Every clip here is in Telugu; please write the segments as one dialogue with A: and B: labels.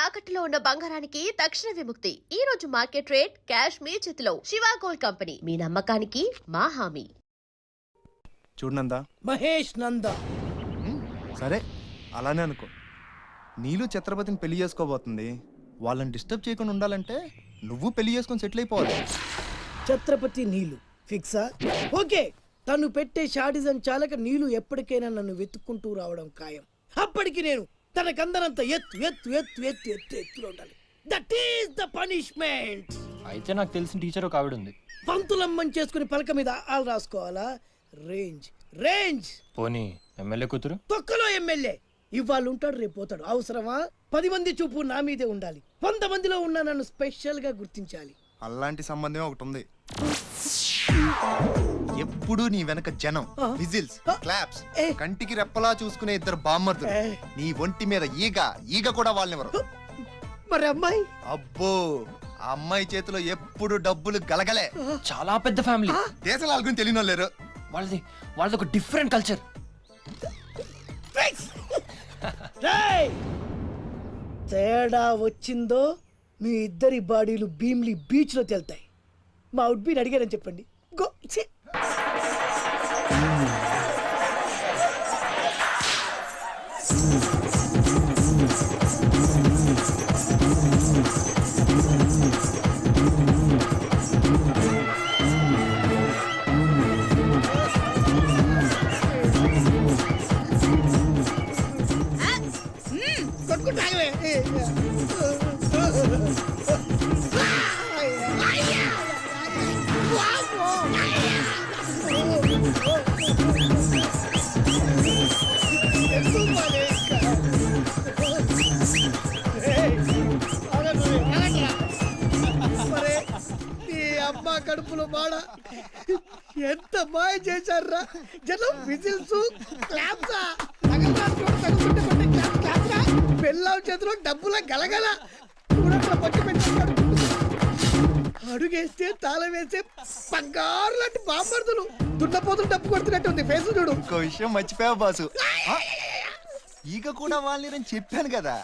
A: తాకట్టులో ఉన్న బంగారానికి తక్షణ విముక్తి. ఈ రోజు మార్కెట్ రేట్ క్యాష్ మీ చేతిలో. శివ గోల్డ్ కంపెనీ, మీ నమ్మకానికి మా హామీ.
B: చూడనందా
C: మహేష్ నంద.
B: సరే అలానే అనుకో. నీళ్ళు ఛత్రపతిని పెళ్లి చేసుకోబోతుంది. వాళ్ళని డిస్టర్బ్ చేయకుండా ఉండాలంటే నువ్వు పెళ్లి చేసుకొని సెటిల్ అయిపోవాలి.
C: ఛత్రపతి నీలు ఫిక్సా? ఓకే, తను పెట్టే షాడిజం చాలక నీలు ఎప్పటికైనా నన్ను వెతుక్కుంటూ రావడం ఖాయం. అప్పటికి నేను తనకందనంత ఎత్తులో ఉండాలి. That is the punishment.
D: అయితే నాకు తెలిసిన టీచర్ ఒక ఆవిడ ఉంది.
C: పంతులమ్మని చేసుకుని పలక మీద ఆలు రాసుకోవాలా? Range range.
D: పోనీ ఎమ్మెల్యే కూతురు?
C: తొక్కలో ఎమ్మెల్యే. ఇవాళ ఉంటాడు, రేపు పోతాడు. అవసరమా? 10 మంది చూపు నా మీదే ఉండాలి. 100 మందిలో ఉన్న నన్ను స్పెషల్ గా గుర్తించాలి.
B: అలాంటి సంబంధమే ఒకటి ఉంది. ఎప్పుడు నీ వెనక జనం, విజిల్స్, క్లాప్స్, కంటికి రెప్పలా చూసుకునే ఇద్దరు బామ్మర్దులు. నీ ఒంటి మీద ఈగ కూడా వాళ్ళెవరు.
C: మరి అమ్మాయి?
B: అబ్బో, ఆ అమ్మాయి చేతిలో ఎప్పుడు డబ్బులు గలగలే.
D: చాలా పెద్ద ఫ్యామిలీ.
B: దేశాల గురించి తెలియని వాళ్ళు లేరు.
D: వాళ్ళది ఒక డిఫరెంట్ కల్చర్.
C: తేడా వచ్చిందో మీ ఇద్దరి బాడీలు భీమ్లీ బీచ్ లో తేలుతాయి. మా ఉడ్బీని అడిగారని చెప్పండి. గో. అమ్మ కడుపులో బాడ ఎంత మాయ చేశారా జనం. విజిల్స్, క్లాప్సా, పెళ్ళాం చేతిలో డబ్బుల గలగల. అడుగేస్తే తాళం వేస్తే బంగారు లాంటి బాంబర్దులు. దున్నపోతులు డబ్బు కొడుతున్నట్టు ఉంది ఫేస్ చూడు.
B: ఇంకో విషయం మర్చిపోయావు బాసు. ఈగ కూడా వాళ్ళని చెప్పాను కదా.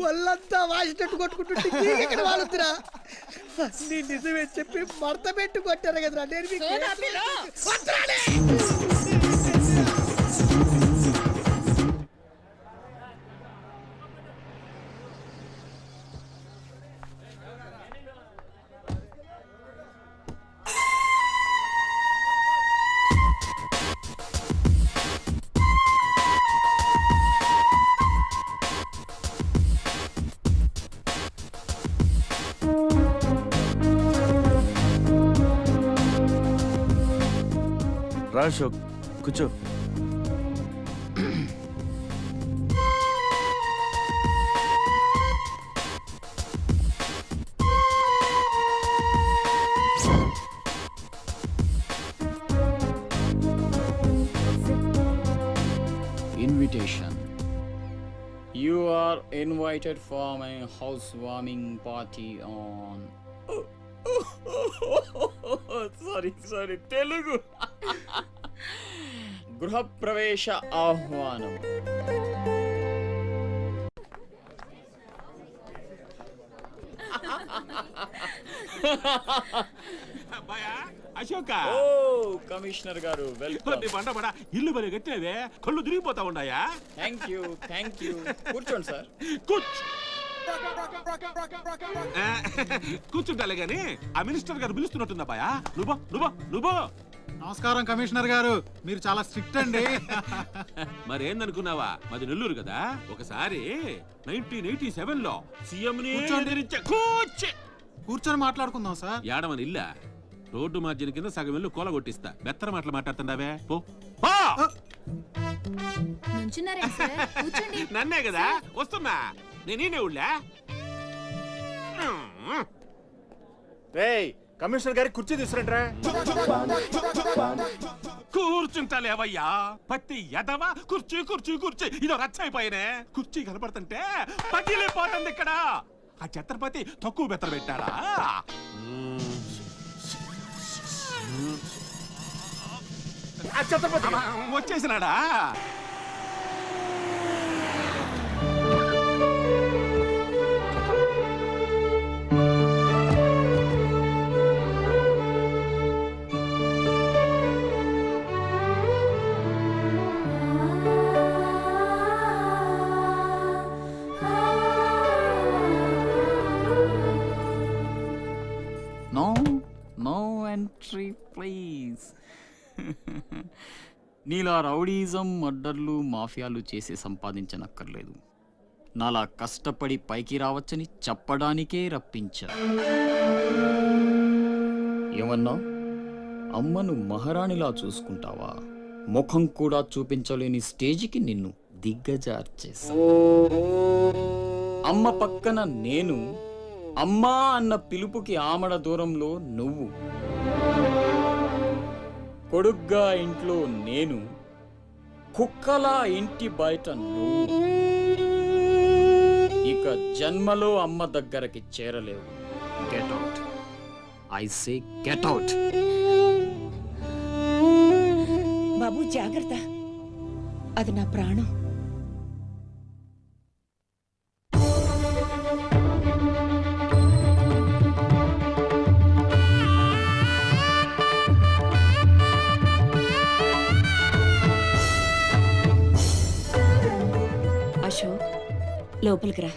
C: వాళ్ళంతా వాసినట్టు కొట్టుకుంటుంటే ఇక్కడ వాళ్ళురా. నీ నిజమే చెప్పి మడత పెట్టి కొట్టారు కదరా. నేను
E: అశోక్ కూర్చో.
F: Invitation. You are invited for my housewarming party on sorry Telugu. గృహప్రవేశ ఆహ్వానం.
G: అశోక,
F: ఓ కమిషనర్ గారు వెల్కమ్.
G: ఇల్లు బలి కట్టినవే, కళ్ళు తిరిగిపోతా ఉన్నాయా?
F: థ్యాంక్ యూ కూర్చోండి సార్.
G: కూర్చుంటాలే గాని ఆ మినిస్టర్ గారు పిలుస్తున్నట్టుందా బాయా? నువ్వు
H: నమస్కారం కమిషనర్ గారు, మీరు చాలా స్ట్రిక్ట్ అండి.
G: మరేందనుకున్నావా, మాది నెల్లూరు కదా. ఒకసారి 1987లో సీఎం
H: కూర్చొని మాట్లాడుకుందాం సార్.
G: ఏడమని ఇల్లా రోడ్డు మార్జిన్ కింద సగం ఇల్లు కూల కొట్టిస్తా. బెత్తర మాటలు మాట్లాడుతుండవే, పో. నన్నే కదా వస్తున్నా. నేనే ఊళ్ళా.
D: కమిషనర్ గారి కుర్చీ తీసుకురంట్రా.
G: కూర్చుంటాలేవయ్యా, పత్తి ఎదవా. కుర్చీ ఇదో రచ్చైపోయినే. కుర్చీ కనపడుతుంటే పగిలిపోతుంది ఇక్కడ. ఆ ఛత్రపతి తక్కువ బెత్తర పెట్టాడా?
D: ఛత్రపతి
G: వచ్చేసినాడా?
F: Factory please. నీలా రౌడీజం, మర్డర్లు, మాఫియాలు చేసి సంపాదించనక్కర్లేదు. నాలా కష్టపడి పైకి రావచ్చని చెప్పడానికే రప్పించా. ఏమన్నా? అమ్మను మహారాణిలా చూసుకుంటావా? ముఖం కూడా చూపించలేని స్టేజికి నిన్ను దిగ్గజార్చేసా. అమ్మ పక్కన నేను, అమ్మా అన్న పిలుపుకి ఆమడ దూరంలో నువ్వు. కొడుగ్గా ఇంట్లో నేను, కుక్కలా ఇంటి బయట నువ్వు. ఇక జన్మలో అమ్మ దగ్గరకి చేరలేవు. Get out. I say get out.
I: బాబు జాగ్రత్త, అది నా ప్రాణం. అశోక్, లోపలికి రా.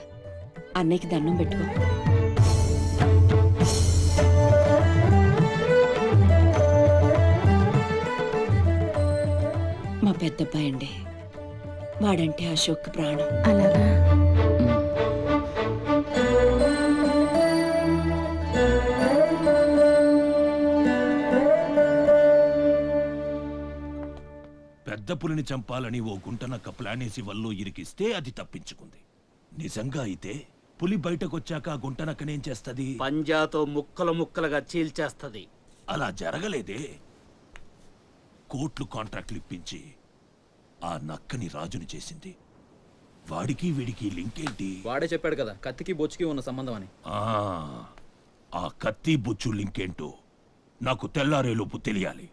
I: అన్నయ్యకి దండం పెట్టుకో. మా పెద్దబ్బాయి అండి, వాడంటే అశోక్ ప్రాణం. అలాగా?
J: పెద్ద పులిని చంపాలని ఓ గుంటనక్క ప్లానేసి వల్లో ఇరికిస్తే అది తప్పించుకుంది. నిజంగా అయితే పులి బయటకొచ్చాక ఆ గుంటనక్కనేం చేస్తది?
E: పంజాతో ముక్కలు ముక్కలుగా చీల్చేస్తది.
J: అలా జరగలేదే. కోట్లు కాంట్రాక్ట్లు ఇప్పించి ఆ నక్కని రాజుని చేసింది. వాడికి వీడికి లింక్ ఏంటి?
F: వాడే చెప్పాడు కదా కత్తికి బొచ్చుకి ఉన్న సంబంధం అని.
J: ఆ కత్తి బొచ్చు లింక్ ఏంటో నాకు తెల్లారేలోపు తెలియాలి.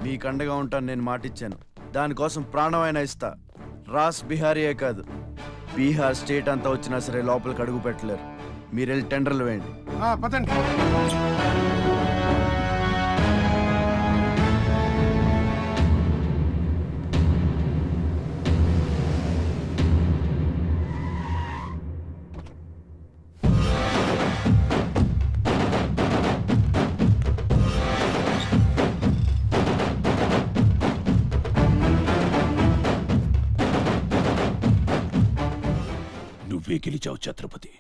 E: మీకు అండగా ఉంటాను, నేను మాటిచ్చాను. దానికోసం ప్రాణమైనా ఇస్తా. రాస్ బిహారీయే కాదు, బీహార్ స్టేట్ అంతా వచ్చినా సరే లోపలికి అడుగు పెట్టలేరు. మీరు వెళ్ళి టెండర్లు వేయండి.
H: పదండి.
J: నువ్వే గెలిచావు ఛత్రపతి.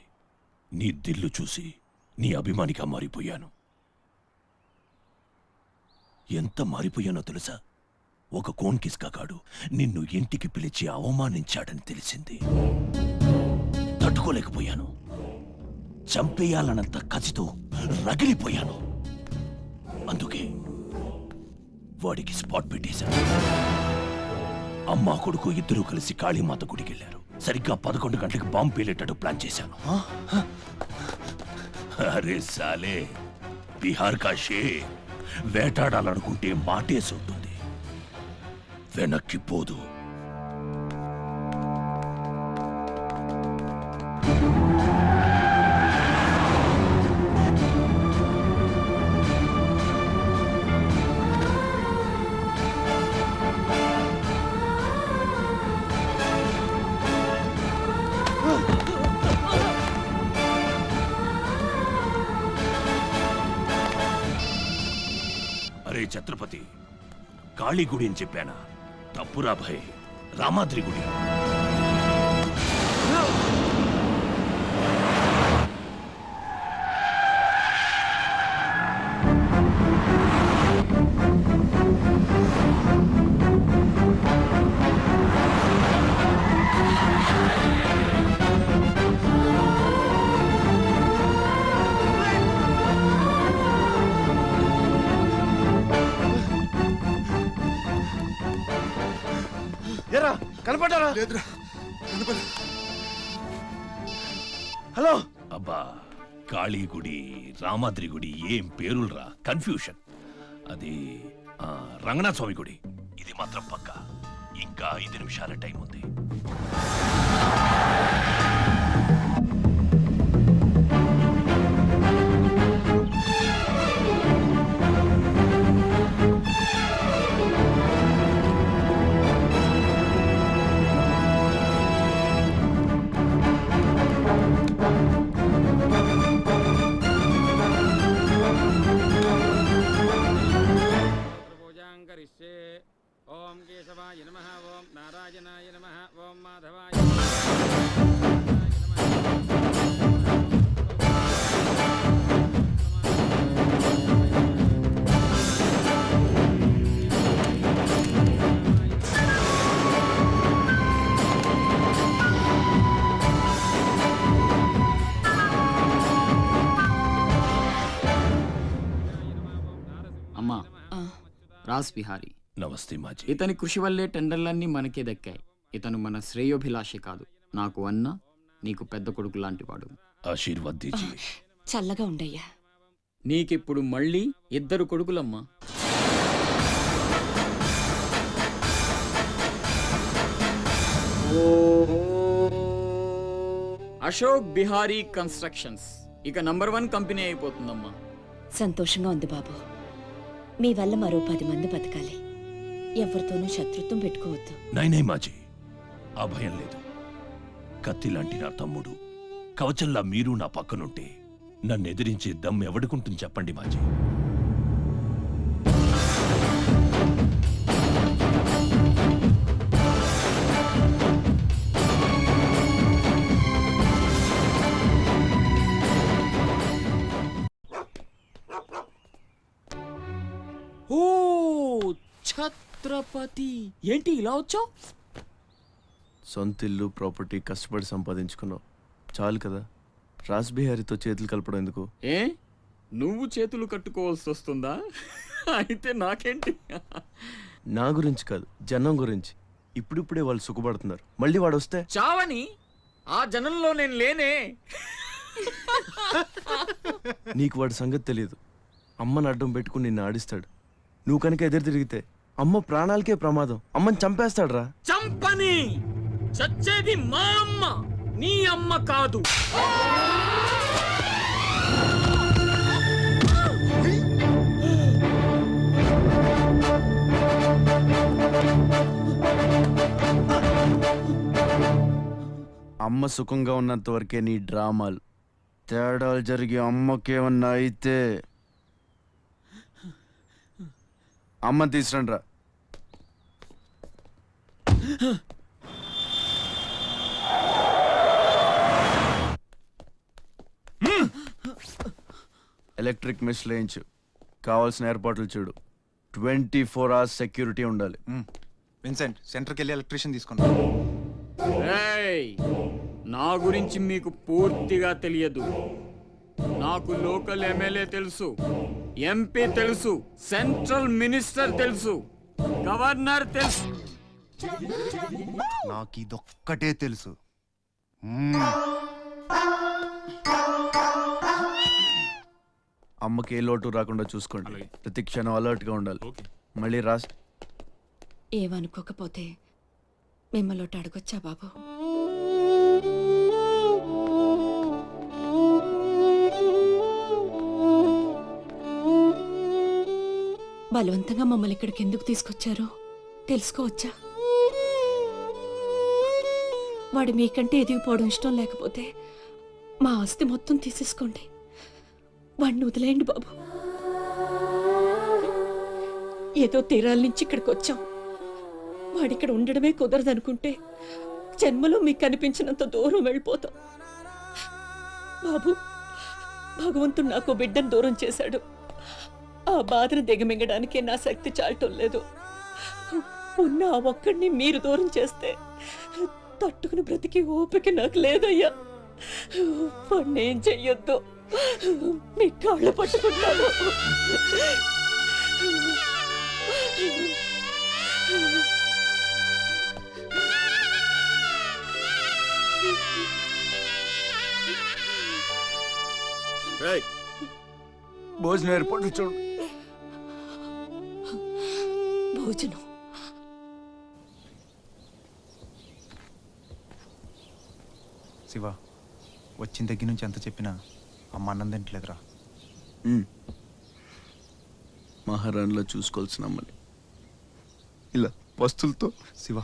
J: నీ దిల్లు చూసి నీ అభిమానిగా మారిపోయాను. ఎంత మారిపోయానో తెలుసా? ఒక కోన్ కిస్కాగాడు నిన్ను ఇంటికి పిలిచి అవమానించాడని తెలిసింది. తట్టుకోలేకపోయాను. చంపేయాలన్నంత కసితో రగిలిపోయాను. అందుకే వాడికి స్పాట్ పెట్టేశాను. అమ్మా కొడుకు ఇద్దరూ కలిసి కాళీమాత గుడికి వెళ్ళారు. సరిగ్గా 11 గంటలకు బాంబు పేలేటట్టు ప్లాన్ చేశాను. అరే సాలే, బీహార్ కా షేర్ వేటాడాలనుకుంటే మాటేసి ఉంటుంది, వెనక్కి పోదు. అరే ఛత్రపతి, కాళీ గుడి అని చెప్పానా? తప్పురా భయ్, రామాద్రి గుడి.
E: ఎరా కనపడ్డారా? హలో.
J: అబ్బా, కాళీ గుడి, రామాద్రి గుడి ఏం పేరులరా, కన్ఫ్యూషన్. అది రంగనాథ స్వామి గుడి. ఇది మాత్రం పక్కా. ఇంకా 5 నిమిషాల టైం ఉంది.
F: రాస్ బిహారీ.
J: నమస్తే మాజీ.
F: ఇతని కృషి వల్లే టెండర్లన్నీ మనకే దక్కాయి. ఇతను మన శ్రేయోభిలాషి కాదు, నాకు అన్న నీకు పెద్ద కొడుకు లాంటివాడు.
J: ఆశీర్వాద్ దీజీ.
I: చల్లగా ఉండయ్యా.
F: నీకిప్పుడు మళ్ళీ 2 కొడుకులమ్మా. అశోక్ బిహారీ కన్స్ట్రక్షన్స్ ఇక నంబర్ 1 కంపెనీ అయిపోతుందమ్మా.
I: సంతోషంగా ఉంది బాబు. మీ వల్ల మరో 10 మంది బతకాలి. ఎవరితోనూ శత్రుత్వం పెట్టుకోవద్దు.
J: నైనై మాజీ, ఆ భయం లేదు. కత్తి లాంటి నా తమ్ముడు, కవచంలా మీరు నా పక్కనుంటే నన్ను ఎదిరించే దమ్ ఎవడుకుంటుంది చెప్పండి మాజీ.
F: ఓ ఛత్రపతి, ఏంటి ఇలా వచ్చావు?
E: సొంత ఇల్లు ప్రాపర్టీ కష్టపడి సంపాదించుకున్నావు, చాలు కదా. రాస్ బిహారీతో చేతులు కలపడం ఎందుకు?
F: ఏ నువ్వు చేతులు కట్టుకోవాల్సి వస్తుందా? అయితే నాకేంటి?
E: నా గురించి కాదు, జనం గురించి. ఇప్పుడిప్పుడే వాళ్ళు సుఖపడుతున్నారు, మళ్ళీ వాడు వస్తే
F: చావని ఆ జనంలో నేను లేనే.
E: నీకు వాడి సంగతి తెలియదు. అమ్మని అడ్డం పెట్టుకుని నిన్ను ఆడిస్తాడు. నువ్వు కనుక ఎదురు తిరిగితే అమ్మ ప్రాణాలకే ప్రమాదం. అమ్మని చంపేస్తాడురా.
F: చంపని, చచ్చేది మా అమ్మ, నీ అమ్మ కాదు.
E: అమ్మ సుఖంగా ఉన్నంత వరకే నీ డ్రామాలు. తేడాలు జరిగి అమ్మకేమన్నా అయితే అమ్మని తీసురండి రా. ఎలక్ట్రిక్ మెష్ లేయించు, కావాల్సిన ఏర్పాట్లు చూడు. 24 hours సెక్యూరిటీ ఉండాలి.
B: విన్సెంట్, సెంటర్కి వెళ్ళి ఎలక్ట్రీషియన్ తీసుకున్నా.
F: ఏయ్, నా గురించి మీకు పూర్తిగా తెలియదు. నాకు లోకల్ ఎమ్మెల్యే తెలుసు, ఎంపీ తెలుసు, సెంట్రల్ మినిస్టర్ తెలుసు, గవర్నర్ తెలుసు.
B: నాకు ఇదొక్కటే తెలుసు.
E: అమ్మకి ఏ లోటు రాకుండా చూసుకోండి. ప్రతి క్షణం అలర్ట్ గా ఉండాలి. మళ్ళీ రాస్
I: ఏమనుకోకపోతే మిమ్మల్ని ఒకటి అడగొచ్చా బాబు? బలవంతంగా మమ్మల్ని ఇక్కడికి ఎందుకు తీసుకొచ్చారో తెలుసుకోవచ్చా? వాడు మీకంటే ఎదిగిపోవడం ఇష్టం లేకపోతే మా ఆస్తి మొత్తం తీసేసుకోండి. వాడిని వదిలేయండి బాబు. ఏదో తీరాల నుంచి ఇక్కడికి వచ్చాం. వాడిక్కడ ఉండడమే కుదరదనుకుంటే జన్మలో మీకు కనిపించినంత దూరం వెళ్ళిపోతాం. బాబు, భగవంతుడు నాకు బిడ్డను దూరం చేశాడు. ఆ బాధను దిగమింగడానికి నా శక్తి చాలటం లేదు. ఉన్న ఆ ఒక్కడిని మీరు దూరం చేస్తే తట్టుకుని బ్రతికి ఓపిక నాకు లేదయ్యా. వాడిని ఏం చెయ్యొద్దు, మీ కాళ్ళు పట్టుకుంటాను.
E: భోజనం ఏర్పాట్లు చూడు.
I: భోజనం
B: శివ, వచ్చిన దగ్గర నుంచి ఎంత చెప్పినా అమ్మ అన్నం తింటలేదురా.
E: మహారాణిలో చూసుకోవాల్సిన అమ్మని ఇలా వస్తువులతో.
B: శివ,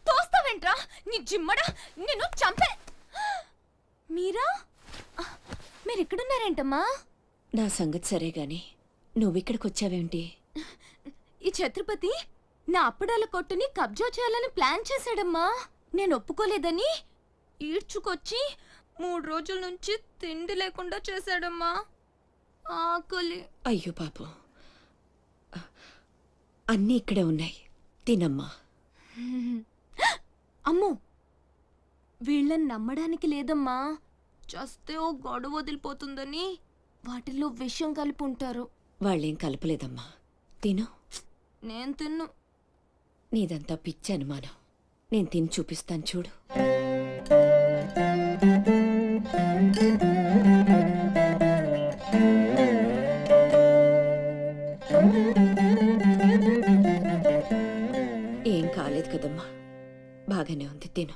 K: తోస్తావేంట్రా నీ జిమ్మడా, నిన్ను చంపే. మీరెక్కడున్నారేంటమ్మా?
I: నా సంగతి సరే గాని నువ్విక్కడికి వచ్చావేంటి?
K: ఈ ఛత్రపతి నా అప్పడాల కొట్టుని కబ్జా చేయాలని ప్లాన్ చేశాడమ్మా. నేను ఒప్పుకోలేదని ఈడ్చుకొచ్చి 3 రోజుల నుంచి తిండి లేకుండా చేశాడమ్మా. ఆకలి.
I: అయ్యో పాపం, అన్నీ ఇక్కడే ఉన్నాయి. తినమ్మా.
K: అమ్మో, వీళ్ళని నమ్మడానికి లేదమ్మా. చస్తే ఓ గొడవ వదిలిపోతుందని వాటిల్లో విషయం కలిపి ఉంటారు.
I: వాళ్ళేం కలపలేదమ్మా. తిను.
K: నేను తిన్ను.
I: నీదంతా పిచ్చి అనుమానం. నేను తిని చూపిస్తాను చూడు. ఏం కాలేదు కదమ్మా, బాగానే ఉంది. తిను.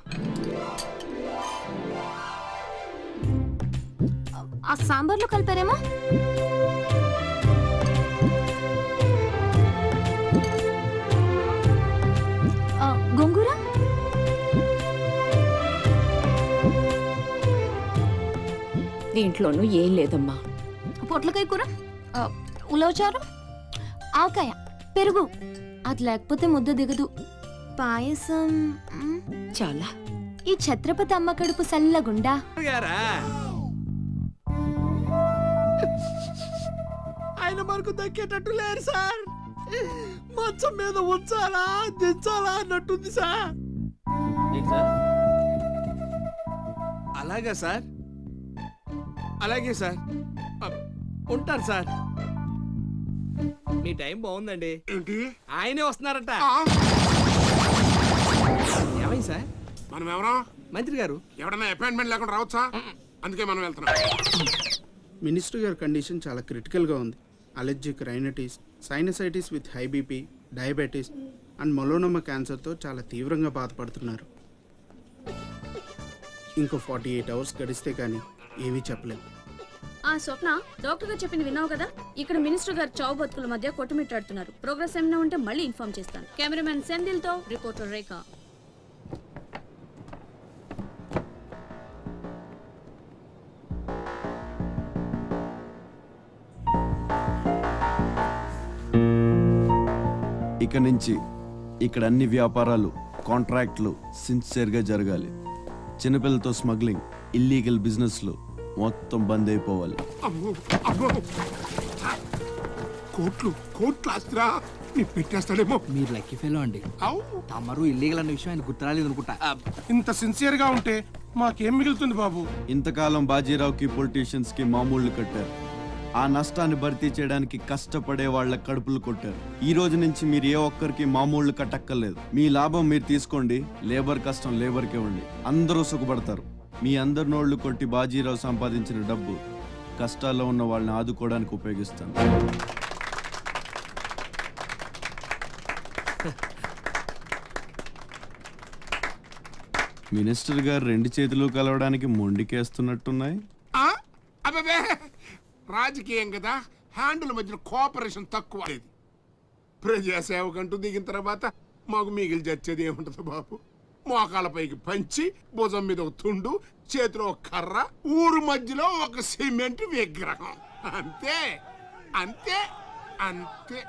K: ఆ సాంబార్లో కలిపారేమో. గోంగూర,
I: దీంట్లోనూ ఏం లేదమ్మా.
K: పొట్లకాయ కూర, ఉలవచారు, ఆవకాయ, పెరుగు. అది లేకపోతే ముద్ద దిగదు. పాయసం
I: చాలా.
K: ఈ ఛత్రపతి అమ్మ కడుపు సల్లగుండా.
C: ఆయన మనకు దక్కేటట్టు లేరు సార్. మంచం మీద ఉంచాలా దించాలా అన్నట్టుంది సార్.
D: అలాగా సార్, అలాగే సార్, ఉంటారు సార్. మీ టైం బాగుందండి.
H: ఏంటి
D: ఆయనే వస్తున్నారట. ఏమైంది సార్?
H: మనం ఎవరో
D: మంత్రి గారు
H: ఎవడన్నా అపాయింట్మెంట్ లేకుండా రావచ్చా? అందుకే మనం వెళ్తున్నాం.
L: మినిస్టర్ గారి కండిషన్ చాలా క్రిటికల్గా ఉంది. Allergic rhinitis, sinusitis with high BP, diabetes and melanoma క్యాన్సర్తో చాలా తీవ్రంగా బాధపడుతున్నారు. ఇంకో 48 అవర్స్ గడిస్తే కానీ ఏమీ చెప్పలేము.
M: ఆ స్వప్న, డాక్టర్ గారు చెప్పింది విన్నావు కదా? ఇక్కడ మినిస్టర్ గారు చావు బతుకుల మధ్య కొట్టుమిట్టాడుతున్నారు. ప్రోగ్రెస్ ఏమైనా ఉంటే మళ్ళీ ఇన్ఫార్మ్ చేస్తాను. కెమెరామెన్ సెంధిల్ తో రిపోర్టర్ రేఖ.
E: ఇక నుంచి ఇక్కడ అన్ని వ్యాపారాలు, కాంట్రాక్ట్లు సిన్సియర్గా జరగాలి. చిన్నపిల్లలతో స్మగ్లింగ్, ఇల్లీగల్ బిజినెస్లు మొత్తం బంద్ అయిపోవాలి.
H: కోట్లు ఆస్తిరా నీ పెట్టేస్తాడేమో.
D: మీరు లక్కీ ఫెలో అండి. తమరు ఇల్లీగల్ అన్న విషయం ఆయన గుర్తురాలేదు అనుకుంటా.
H: ఇంత సిన్సియర్ గా ఉంటే మాకేం మిగులుతుంది బాబు?
E: ఇంతకాలం బాజీరావుకి పొలిటీషియన్స్ కి మామూళ్లు కట్టారు. ఆ నష్టాన్ని భర్తీ చేయడానికి కష్టపడే వాళ్ళ కడుపులు కొట్టారు. ఈ రోజు నుంచి మీరు ఏ ఒక్కరికి మామూళ్లు కట్టక్కర్లేదు. మీ లాభం మీరు తీసుకోండి, లేబర్ కష్టం లేబర్కే ఉండి అందరూ సుఖపడతారు. మీ అందరి నోళ్లు కొట్టి బాజీరావు సంపాదించిన డబ్బు కష్టాల్లో ఉన్న వాళ్ళని ఆదుకోవడానికి ఉపయోగిస్తాను. మినిస్టర్ గారు 2 చేతులు కలవడానికి మొండికేస్తున్నట్టున్నాయి.
H: అబ్బే, రాజకీయం కదా, హ్యాండిల్ మధ్యన కోఆపరేషన్ తక్కువ. ప్రజాసేవకంటూ దిగిన తర్వాత మాకు మిగిలి చచ్చేది ఏముంటది బాబు? మోకాళ్ళపైకి పంచి, భుజం మీద ఒక తుండు, చేతిలో ఒక కర్ర, ఊరు మధ్యలో ఒక సిమెంట్ విగ్రహం. అంతే అంతే అంతే.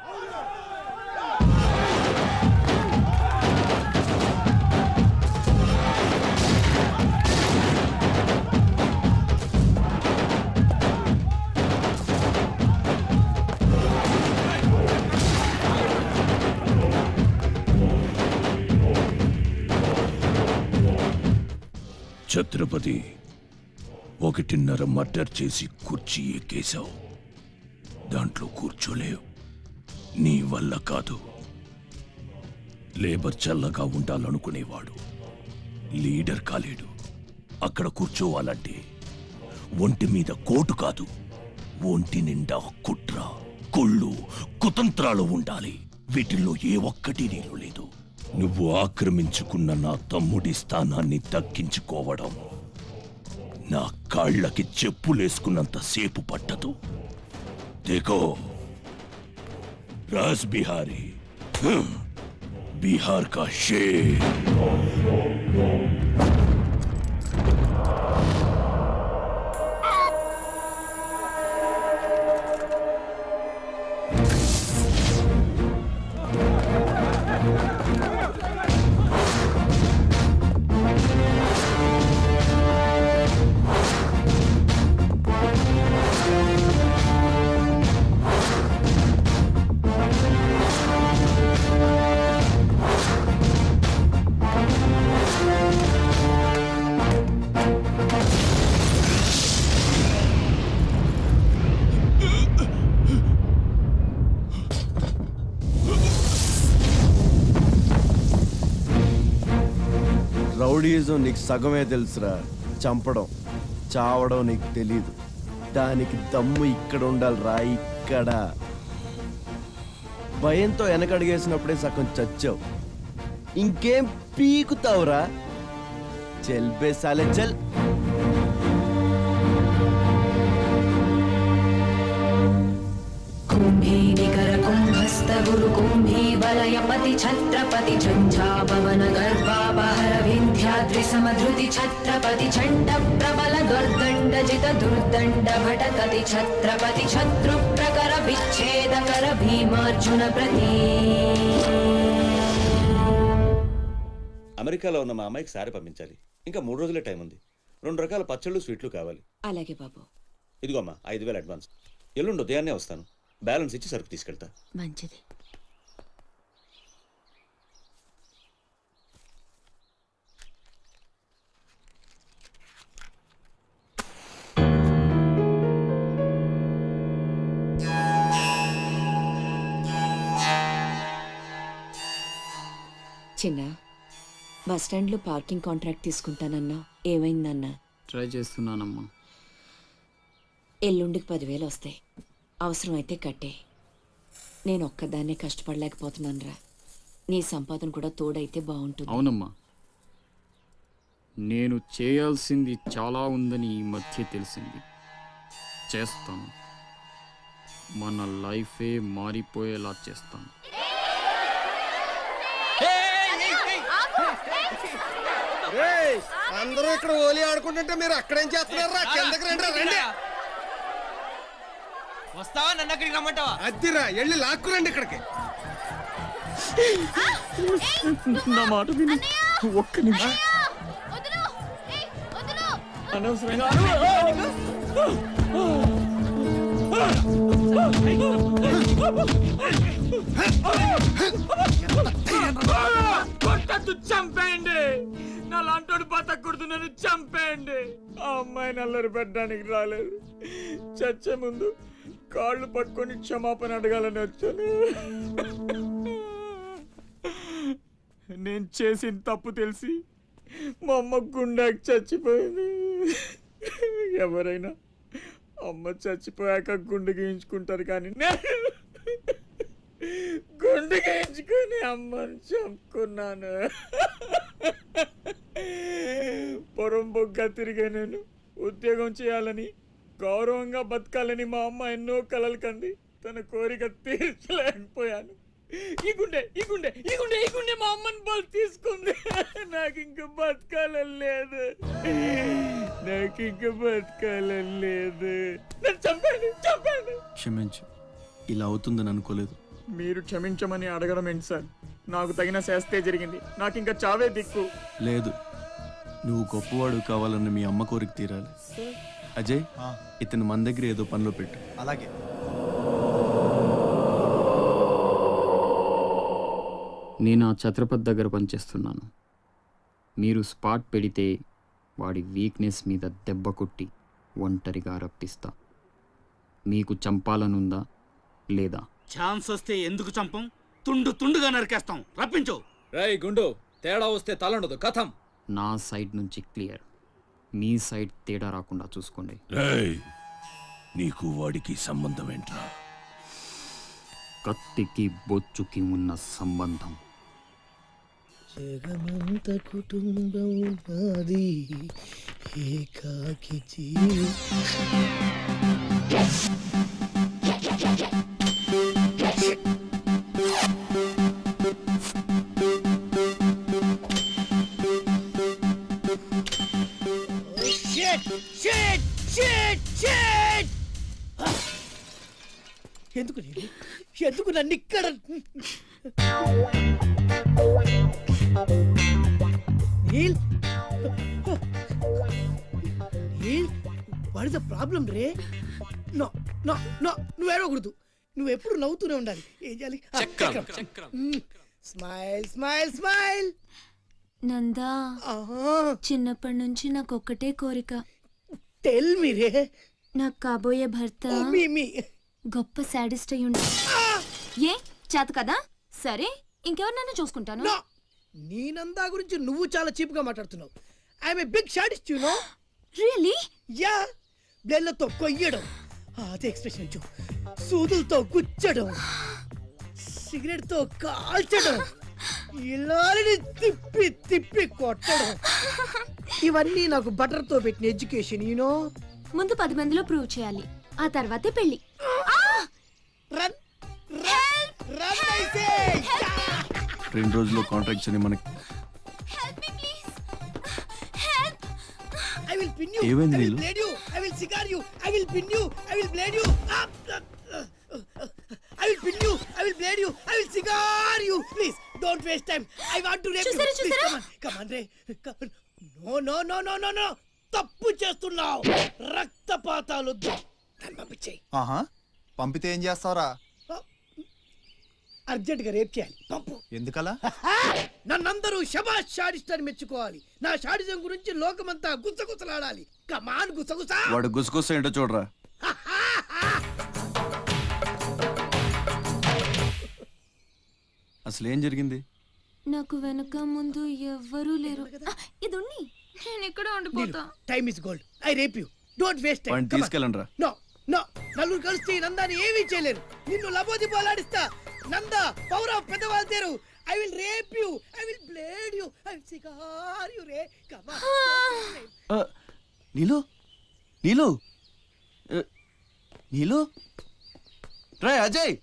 J: ఛత్రపతి, 1.5 మర్డర్ చేసి కుర్చీ ఎక్కేశావు. దాంట్లో కూర్చోలేవు. నీ వల్ల కాదు. లేబర్ చల్లగా ఉండాలనుకునేవాడు లీడర్ కాలేడు. అక్కడ కూర్చోవాలంటే ఒంటి మీద కోటు కాదు, ఒంటి నిండా కుట్ర, కుళ్ళు, కుతంత్రాలు ఉండాలి. వీటిల్లో ఏ ఒక్కటి నీళ్ళు లేదు. నువ్వు ఆక్రమించుకున్న నా తమ్ముడి స్థానాన్ని దక్కించుకోవడం నా కాళ్ళకి చెప్పులేసుకున్నంత సేపు పట్టదు. देखो राज बिहारी, बिहार का शेर.
E: రౌడీజం నీకు సగమే తెలుసురా. చంపడం చావడం నీకు తెలీదు. దానికి దమ్ము ఇక్కడ ఉండాలిరా, ఇక్కడ. భయంతో వెనకడిగేసినప్పుడే సగం చచ్చావు. ఇంకేం పీకుతావురా? చల్ బే సాలే చల్.
N: गुरु कुंभी वलयपति छत्रपति झंझापवन गर्भापहर विंध्याद्रि समधृति छत्रपति छंड प्रबल दुर्दंड जित दुर्दंड भटकति छत्रपति शत्रु प्रकर विच्छेद कर भीमार्जुन प्रति.
O: అమెరికాలో ఉన్న మా అమ్మాయికి సారీ పంపించాలి. ఇంకా 3 రోజులే టైం ఉంది. 2 రకాల పచ్చళ్ళు స్వీట్లు కావాలి.
I: అలాగే బాబు.
O: ఇదిగోమ్మా 5000 అడ్వాన్స్. ఎల్లుండి ఉదయాన్నే వస్తాను. బ్యాలెన్స్ ఇచ్చి సరుకు తీసుకెళ్తా.
I: మంచిది. చిన్న బస్ స్టాండ్లో పార్కింగ్ కాంట్రాక్ట్ తీసుకుంటానన్నా ఏమైందన్నా?
F: ట్రై చేస్తున్నానమ్మా.
I: ఎల్లుండికి 10,000 వస్తాయి. అవసరమైతే కట్టే. నేను ఒక్కదాన్నే కష్టపడలేకపోతున్నానురా. నీ సంపాదన కూడా తోడైతే బాగుంటుంది.
F: అవునమ్మా, నేను చేయాల్సింది చాలా ఉందని ఈ మధ్య తెలిసింది. చేస్తాను. మన లైఫే మారిపోయేలా చేస్తాను.
P: అందరూ ఇక్కడ హోలీ ఆడుకుంటుంటే మీరు అక్కడేం చేస్తున్నారా? కిందకి రండి. రండి.
D: వస్తావా? నన్ను అక్కడికి రమ్మంటావా?
P: అద్దిరా, వెళ్ళి లాక్కురండి ఇక్కడికి.
F: నా మాట విను. ఒక్క నిమిషం. అనవసరంగా
Q: కొట్టద్దు, చంపేయండి. నా లాంటోడు బతకూడదు, నన్ను చంపేయండి. ఆ అమ్మాయి నల్లరి పెట్టడానికి రాలేదు. చచ్చే ముందు కాళ్ళు పట్టుకొని క్షమాపణ అడగాలని వచ్చాను. నేను చేసిన తప్పు తెలిసి మా అమ్మ గుండెకి చచ్చిపోయింది. ఎవరైనా అమ్మ చచ్చిపోయాక గుండె గీయించుకుంటారు, కానీ గుండె గీయించుకొని అమ్మని చంపుకున్నాను. పొరంబొగ్గా తిరిగే నేను ఉద్యోగం చేయాలని, గౌరవంగా బతకాలని మా అమ్మ ఎన్నో కలలు కంది. తన కోరిక తీర్చలేకపోయాను. ఈ గుండె మా అమ్మని బలి తీసుకుంది. నాకు ఇంకా బతకాలని లేదు. నన్ను చంపండి.
E: క్షమించు, ఇలా అవుతుందని అనుకోలేదు.
Q: మీరు క్షమించమని అడగడం ఏంటి సార్? నాకు తగిన శాస్తే జరిగింది. నాకు ఇంకా చావే దిక్కు.
E: లేదు, నువ్వు గొప్పవాడు కావాలన్న మీ అమ్మ కోరిక తీరాలి. అజయ్, ఇతను మన దగ్గర ఏదో పనిలో పెట్టు.
B: అలాగే.
F: నేను ఆ ఛత్రపతి దగ్గర పనిచేస్తున్నాను. మీరు స్పాట్ పెడితే వాడి వీక్నెస్ మీద దెబ్బ కొట్టి ఒంటరిగా రప్పిస్తా. మీకు చంపాలనుందా లేదా?
R: ఛాన్స్ వస్తే ఎందుకు చంపం? తుండుగా నరికేస్తాం. రప్పించు.
D: రేయ్ గుండు, తేడా వస్తే తలండదు. కథం.
F: నా సైడ్ నుంచి క్లియర్. మీ సైడ్ తేడా రాకుండా చూసుకోండి.
J: రేయ్, నీకు వాడికి సంబంధం ఏంట్రా?
F: కత్తికి బొచ్చుకి ఉన్న సంబంధం.
C: జగమంత కుటుంబం నాది, ఏకాకి జీవి. ఎందుకు నన్ను ఇక్కడ? Neel, what is the problem రే? నో నో నో, నువ్వు ఏడవకూడదు. నువ్వు ఎప్పుడు నవ్వుతూనే ఉండాలి. ఏం చేయాలి? Smile smile smile.
K: నందా, చిన్నప్పటి నుంచి నాకు ఒక్కటే కోరిక.
C: టెల్ మీ రే.
K: నాకు కాబోయే భర్త గొప్ప సాడిస్ట్ అయి ఉండాలి. ఏ చేత కదా? సరే, ఇంకెవరినైనా చూసుకుంటాను.
C: నీ నందా గురించి నువ్వు చాలా చీప్ గా మాట్లాడుతున్నావు. I'm a big sadist you know.
K: Really?
C: Yeah. బ్లేడ్లతో కొయ్యడం, అదే ఎక్స్ప్రెషన్ చూ, సూదులతో గుచ్చడం, సిగరెట్ తో కాల్చడం, ఇలాని తిప్పి తిప్పి కొట్టడం, ఇవన్నీ నాకు బటర్ తో పెట్టిన ఎడ్యుకేషన్ యూనో.
K: ముందు 10 మందిలో ప్రూవ్ చేయాలి, ఆ తర్వాతే పెళ్లి.
C: రన్ రన్ అయితే
E: 2 రోజుల్లో కాంట్రాక్ట్స్ అని మనకి
C: I will pin you.
E: ఏమైంది
C: I will
E: Neelu?
C: blade you. I will cigar you. I will pin you. I will blade you. I will pin you. I will blade you. I will cigar you. Please don't waste time. I want to rape you.
K: చూసారా,
C: Please
K: చూసారా?
C: come on, Ray. No. తప్పు చేస్తున్నావు. రక్తపాతాలొద్దు. నన్ను పంపించేయి.
B: ఆహా పంపితే ఏం చేస్తావురా?
C: అర్జెంట్ గా రేప్ చేయాలి. పంపు.
B: ఎందుకలా?
C: నన్నందరూ శబాష్ షాడిస్ట్ అని మెచ్చుకోవాలి. నా షాడిజం గురించి లోకమంతా గుసగుసలాడాలి. కమాన్ గుసగుస.
E: వాడు గుసగుస ఏంటో చూడరా. అసలు ఏం జరిగింది?
K: నాకు వెనక ముందు ఎవ్వరూ లేరు. ఇది ఉన్ని, నేను ఇక్కడ ఉండిపోతా.
C: Time is gold. I rape you. Don't waste time.
E: వాడిని తీసుకెళ్ళండి రా.
C: నో నలుగురు కలిసి నందాని ఏమీ చేయలేరు. నిన్ను లబోదిబోలాడిస్తా. నందా పవర్ ఆఫ్ పెద్దవాళ్ళ తేరు. I will rape you. I will blade you. I will cigar you ray. Come on.
E: Neelu Neelu Neelu ray Ajay